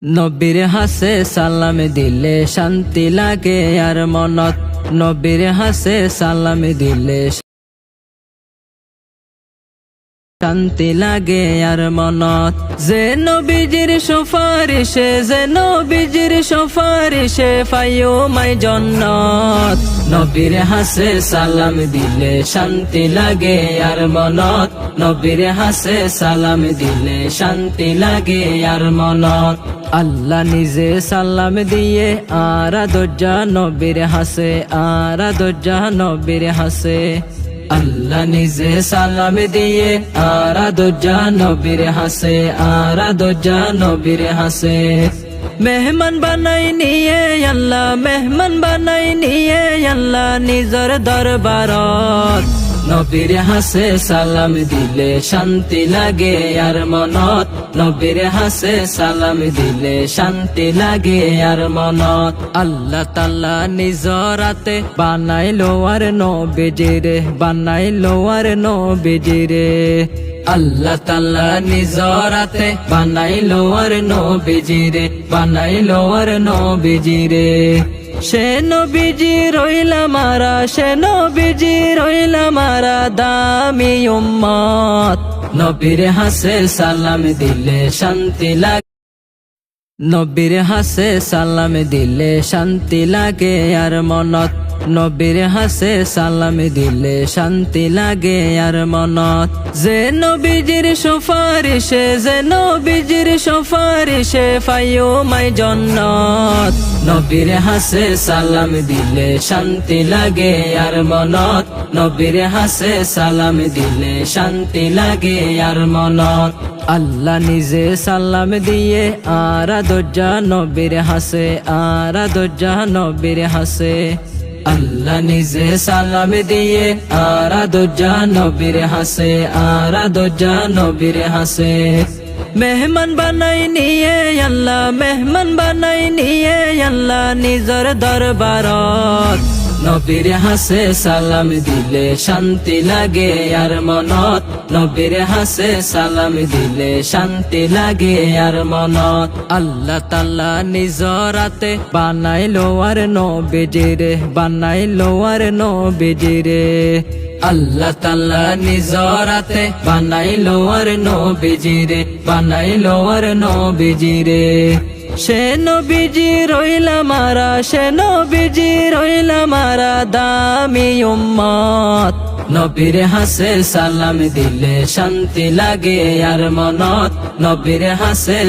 নবীর হাসে সালাম দিলে শান্তি লাগে আর মনত। নবীর হাসে সালাম দিলে শান্তি লাগে আর মনত। যে নবীজির সুপারিশে, যে নবীজির সুপারিশে পাইও মাই জান্নাত। নবীর হাসে সালাম দিলে শান্তি লাগে আর মনত। নবীর হাসে সালাম দিলে শান্তি লাগে আর মনত। আল্লাহ নিজে সালাম দিয়ে আরাধনা নবীর হাসে, আরাধনা নবীর হাসে। আল্লাহ নিজে সালাম দিয়ে আরাধনা নবীর হাসে, আরাধনা নবীর হাসে। মেহমান বানাই নিয়ে আল্লাহ, মেহমান বানাই নিয়ে আল্লাহ নিজর দরবারত। নবীর হাসে সালাম দিলে শান্তি লাগে আর মনত। নবীর হাসে সালাম দিলে শান্তি লাগে আর মনত। আল্লাহ তাআলা নিজরাতে বানাইলো আর নবীজিরে, বানাইলো আর নবীজিরে। আল্লাহ তাআলা নিজরাতে বানাইলো আর নবীজিরে, বানাইলো আর নবীজিরে। সে নবীজি রইলা মারা, সে নবীজি রইলা মারা দামি উম্মত। নবীর হাসে সালাম দিলে শান্তি লাগে, নবীর হাসে সালাম দিলে শান্তি লাগে আর মনত। নবীর হাসে সালাম দিলে শান্তি লাগে আর মনত। যে নবীজির সুপারিশে, যে নবীজির সুপারিশে পাইও মাই জান্নাত। নবীর হাসে সালাম দিলে শান্তি লাগে আর মনত। নবীর হাসে সালাম দিলে শান্তি লাগে আর মনত। আল্লাহ নিজে সালাম দিয়ে আরাধনা নবীর হাসে, আরাধনা নবীর হাসে। আল্লাহ নিজে সালাম দিয়ে আরাধনা নবীর হাসে, আরাধনা নবীর হাসে। মেহমান বানাই নিয়ে আল্লাহ, মেহমান বানাই নিয়ে আল্লাহ নিজর দরবারত। নবীর হাসে সালাম দিলে শান্তি লাগে আর মনত। নবীর হাসে সালাম দিলে শান্তি লাগে আর মনত। আল্লাহ তাআলা নিজরাতে বানাইলো আর নবীজিরে, বানাইলো আর নবীজিরে। আল্লাহ তাআলা নিজরাতে বানাইলো আর নবীজিরে, বানাইলো আর নবীজিরে। সে নবীজি রইলা মারা, সে নবীজি রইলা মারা দামি উম্মত। নবীর হাসে সালাম দিলে শান্তি লাগে আর মনত। নবীর হাসে